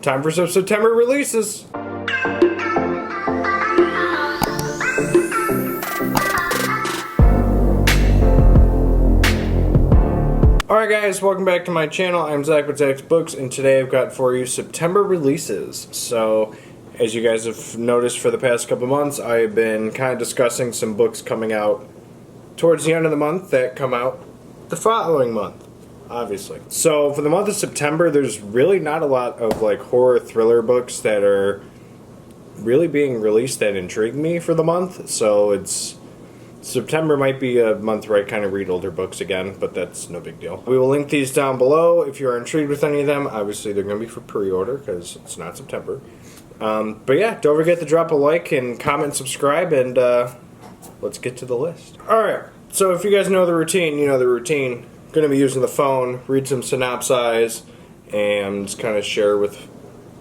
time for some September releases. Alright guys, welcome back to my channel. I'm Zach with Zacks Books, and today I've got for you September releases. So, as you guys have noticed for the past couple months, I've been kind of discussing some books coming out towards the end of the month that come out the following month, obviously. So, for the month of September, there's really not a lot of like horror thriller books that are really being released that intrigue me for the month. So, September might be a month where I kind of read older books again, but that's no big deal. We will link these down below if you're intrigued with any of them. Obviously, they're going to be for pre-order because it's not September. But yeah, don't forget to drop a like and comment and subscribe, and let's get to the list. Alright, so if you guys know the routine, you know the routine. Going to be using the phone, read some synopses, and just kind of share with,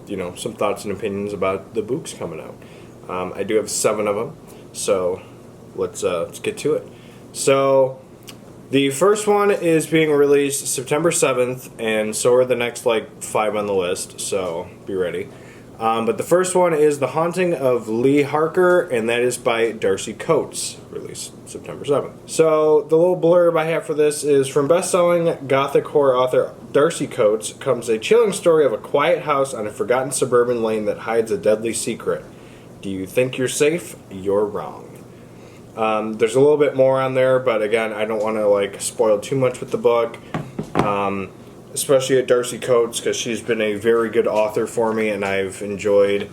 you know, some thoughts and opinions about the books coming out. I do have 7 of them, so let's get to it. So, the first one is being released September 7th, and so are the next, like, 5 on the list, so be ready. But the first one is The Haunting of Leigh Harper, and that is by Darcy Coates, released September 7th. So, the little blurb I have for this is, from best-selling gothic horror author Darcy Coates comes a chilling story of a quiet house on a forgotten suburban lane that hides a deadly secret. Do you think you're safe? You're wrong. There's a little bit more on there, but again, I don't want to like spoil too much with the book, especially at Darcy Coates, because she's been a very good author for me, and I've enjoyed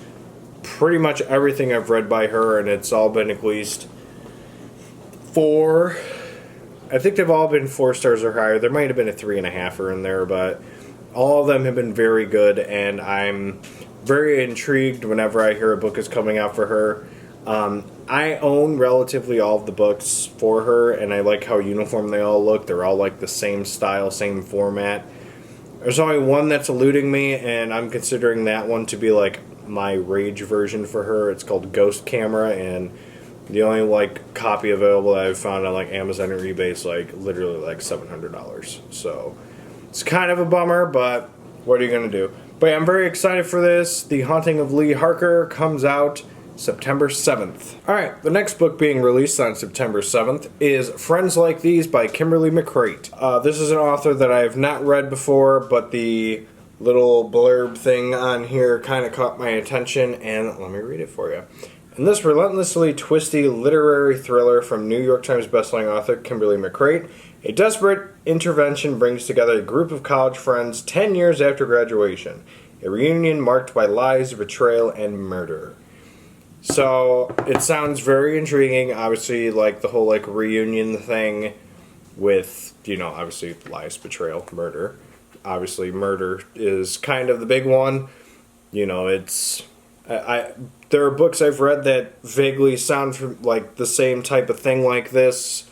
pretty much everything I've read by her, and it's all been at least 4. I think they've all been 4 stars or higher. There might have been a 3.5 in there, but all of them have been very good, and I'm very intrigued whenever I hear a book is coming out for her. I own relatively all of the books for her, and I like how uniform they all look. They're all like the same style, same format. There's only one that's eluding me, and I'm considering that one to be like my rage version for her. It's called Ghost Camera, and the only like copy available that I've found on like Amazon or eBay is like literally like $700. So it's kind of a bummer, but what are you gonna do? But yeah, I'm very excited for this. The Haunting of Leigh Harper comes out September 7th. Alright, the next book being released on September 7th is Friends Like These by Kimberly McCreight. This is an author that I have not read before, but the little blurb thing on here kind of caught my attention, and let me read it for you. In this relentlessly twisty literary thriller from New York Times bestselling author Kimberly McCreight, a desperate intervention brings together a group of college friends 10 years after graduation. A reunion marked by lies, betrayal, and murder. So, it sounds very intriguing. Obviously, like, the whole, like, reunion thing with, you know, obviously lies, betrayal, murder. Obviously, murder is kind of the big one. You know, it's... there are books I've read that vaguely sound like the same type of thing like this.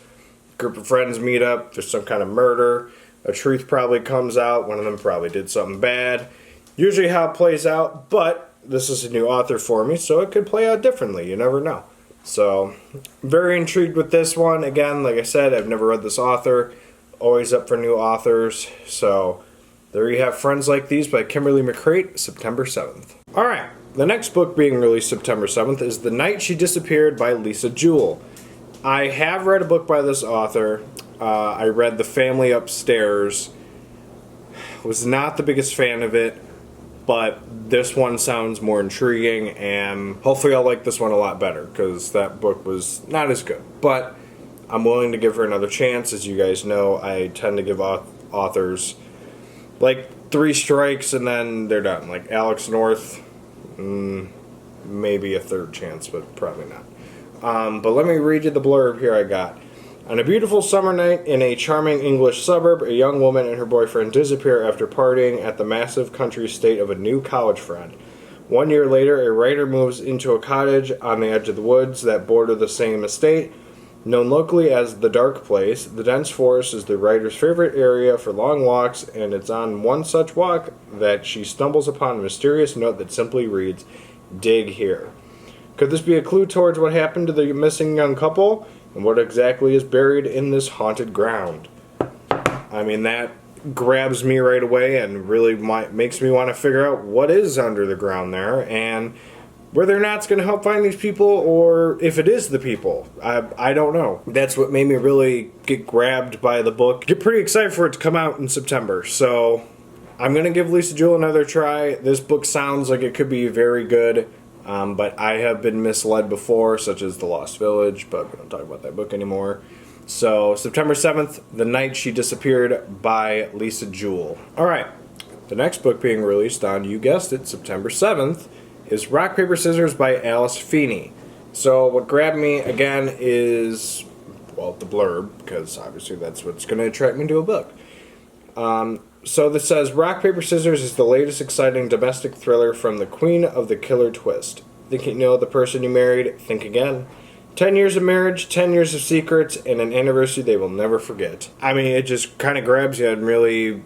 Group of friends meet up, there's some kind of murder. A truth probably comes out, one of them probably did something bad. Usually how it plays out, but this is a new author for me, so it could play out differently. You never know. So, very intrigued with this one. Again, like I said, I've never read this author. Always up for new authors. So, there you have Friends Like These by Kimberly McCreight, September 7th. Alright, the next book being released September 7th is The Night She Disappeared by Lisa Jewell. I have read a book by this author. I read The Family Upstairs. Was not the biggest fan of it, but this one sounds more intriguing, and hopefully I'll like this one a lot better, because that book was not as good. But I'm willing to give her another chance. As you guys know, I tend to give authors like 3 strikes and then they're done. Like Alex North, maybe a 3rd chance, but probably not. But let me read you the blurb here I got. On a beautiful summer night in a charming English suburb, a young woman and her boyfriend disappear after partying at the massive country estate of a new college friend. 1 year later, a writer moves into a cottage on the edge of the woods that border the same estate. Known locally as the Dark Place, the dense forest is the writer's favorite area for long walks, and it's on one such walk that she stumbles upon a mysterious note that simply reads, "Dig here." Could this be a clue towards what happened to the missing young couple? And what exactly is buried in this haunted ground? I mean, that grabs me right away and really makes me want to figure out what is under the ground there and whether or not it's going to help find these people or if it is the people. I don't know. That's what made me really get grabbed by the book. Get pretty excited for it to come out in September. So I'm going to give Lisa Jewell another try. This book sounds like it could be very good, but I have been misled before, such as The Lost Village, but we don't talk about that book anymore. So September 7th, The Night She Disappeared by Lisa Jewell. Alright, the next book being released on, you guessed it, September 7th, is Rock, Paper, Scissors by Alice Feeney. So what grabbed me again is, well, the blurb, because obviously that's what's going to attract me to a book. So this says, Rock, Paper, Scissors is the latest exciting domestic thriller from the queen of the killer twist. Think you know the person you married? Think again. 10 years of marriage, 10 years of secrets, and an anniversary they will never forget. I mean, it just kind of grabs you and really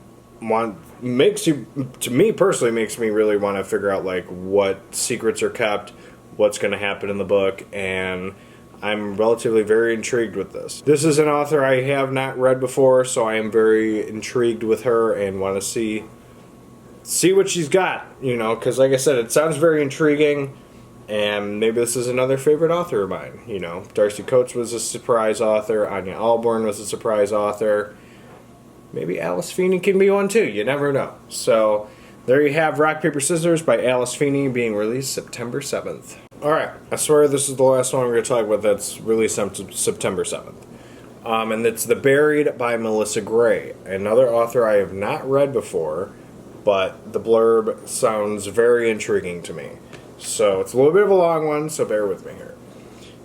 makes you, to me personally, makes me really want to figure out, like, what secrets are kept, what's going to happen in the book, and I'm relatively very intrigued with this. This is an author I have not read before, so I am very intrigued with her and want to see what she's got, you know, because like I said, it sounds very intriguing. And maybe this is another favorite author of mine. You know, Darcy Coates was a surprise author. Anya Alborn was a surprise author. Maybe Alice Feeney can be one too. You never know. So there you have Rock, Paper, Scissors by Alice Feeney being released September 7th. Alright, I swear this is the last one we're going to talk about that's released on September 7th. And it's The Buried by Melissa Gray. Another author I have not read before, but the blurb sounds very intriguing to me. So it's a little bit of a long one, so bear with me here.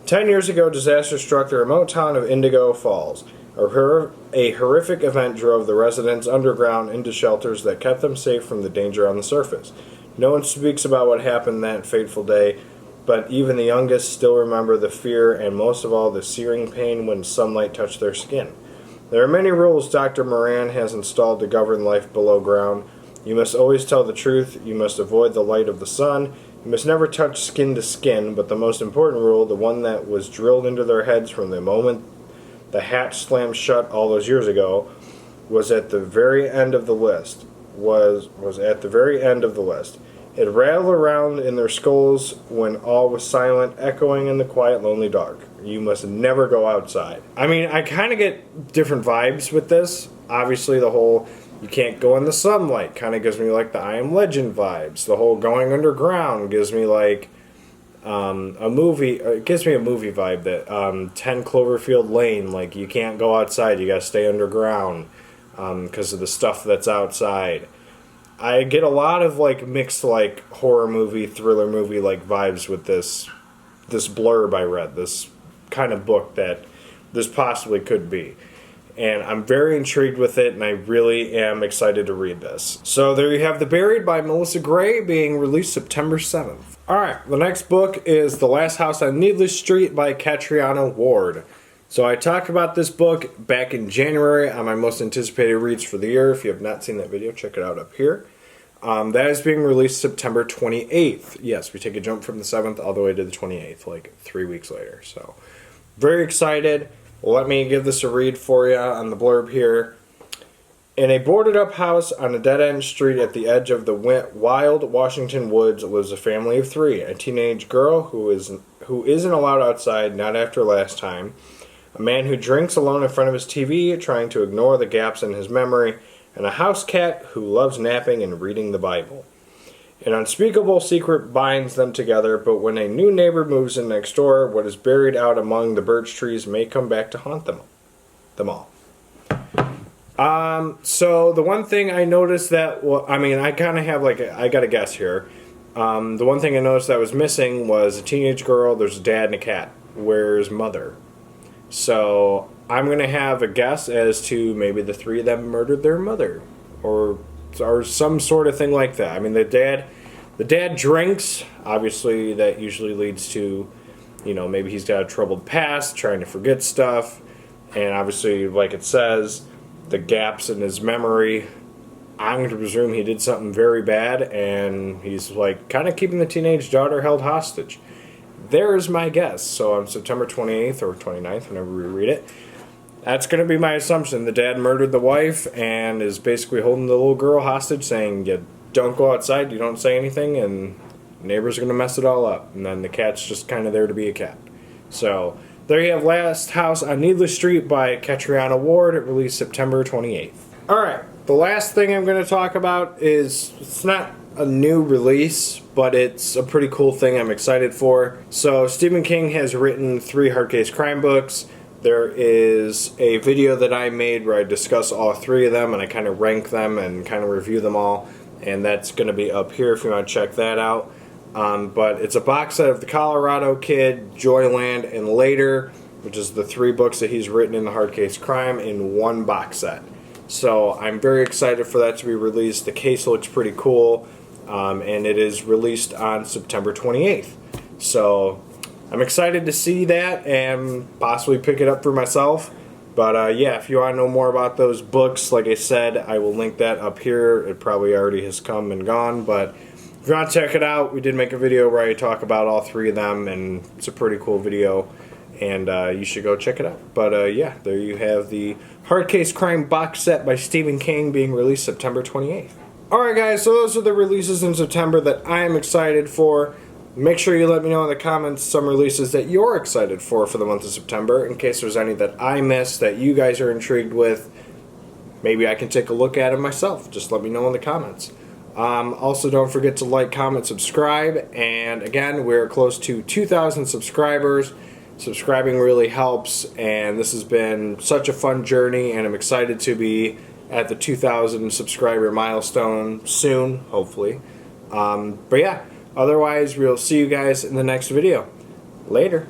10 years ago, disaster struck the remote town of Indigo Falls. A horrific event drove the residents underground into shelters that kept them safe from the danger on the surface. No one speaks about what happened that fateful day, but even the youngest still remember the fear and most of all the searing pain when sunlight touched their skin. There are many rules Dr. Moran has installed to govern life below ground. You must always tell the truth. You must avoid the light of the sun. You must never touch skin to skin, but the most important rule, the one that was drilled into their heads from the moment the hatch slammed shut all those years ago, was at the very end of the list. Was at the very end of the list. It rattled around in their skulls when all was silent, echoing in the quiet, lonely dark. You must never go outside. I mean, I kind of get different vibes with this. Obviously, the whole you can't go in the sunlight kind of gives me like the I Am Legend vibes. The whole going underground gives me like a movie. It gives me a movie vibe that 10 Cloverfield Lane. Like you can't go outside. You gotta stay underground because of the stuff that's outside. I get a lot of like mixed like horror movie, thriller movie like vibes with this blurb I read. This kind of book that this possibly could be. And I'm very intrigued with it, and I really am excited to read this. So there you have The Buried by Melissa Gray being released September 7th. Alright, the next book is The Last House on Needless Street by Catriona Ward. So I talked about this book back in January on my most anticipated reads for the year. If you have not seen that video, check it out up here. That is being released September 28th. Yes, we take a jump from the 7th all the way to the 28th, like 3 weeks later. So very excited. Let me give this a read for you on the blurb here. In a boarded-up house on a dead-end street at the edge of the wild Washington woods lives a family of 3. A teenage girl who isn't allowed outside, not after last time. A man who drinks alone in front of his TV, trying to ignore the gaps in his memory. And a house cat who loves napping and reading the Bible. An unspeakable secret binds them together, but when a new neighbor moves in next door, what is buried out among the birch trees may come back to haunt them all. So the one thing I noticed that, well, I mean, I kind of have like, I got a guess here. The one thing I noticed that was missing was a teenage girl, there's a dad and a cat. Where's mother? So I'm going to have a guess as to maybe the 3 of them murdered their mother. Or some sort of thing like that. I mean, the dad drinks. Obviously, that usually leads to, you know, maybe he's got a troubled past, trying to forget stuff. And obviously, like it says, the gaps in his memory, I'm going to presume he did something very bad, and he's, like, kind of keeping the teenage daughter held hostage. There's my guess. So on September 28th or 29th, whenever we read it, That's going to be my assumption. The dad murdered the wife and is basically holding the little girl hostage, saying, you don't go outside, you don't say anything, and neighbors are going to mess it all up. And then the cat's just kind of there to be a cat. So, there you have Last House on Needless Street by Catriona Ward. It released September 28th. Alright, the last thing I'm going to talk about is, it's not a new release, but it's a pretty cool thing I'm excited for. So, Stephen King has written 3 hard case crime books. There is a video that I made where I discuss all 3 of them and I kind of rank them and kind of review them all, and that's going to be up here if you want to check that out. But it's a box set of The Colorado Kid, Joyland, and Later, which is the 3 books that he's written in the hard case crime in one box set. So I'm very excited for that to be released. The case looks pretty cool, and it is released on September 28th. So I'm excited to see that and possibly pick it up for myself. But yeah, if you want to know more about those books, like I said, I will link that up here. It probably already has come and gone, but if you want to check it out, we did make a video where I talk about all 3 of them, and it's a pretty cool video, and you should go check it out. But yeah, there you have the Hard Case Crime box set by Stephen King being released September 28th. Alright guys, so those are the releases in September that I am excited for. Make sure you let me know in the comments some releases that you're excited for the month of September, in case there's any that I missed that you guys are intrigued with. Maybe I can take a look at it myself. Just let me know in the comments. Also, don't forget to like, comment, subscribe, and again, we're close to 2,000 subscribers. Subscribing really helps, and this has been such a fun journey, and I'm excited to be at the 2,000 subscriber milestone soon, hopefully. But yeah. Otherwise, we'll see you guys in the next video. Later.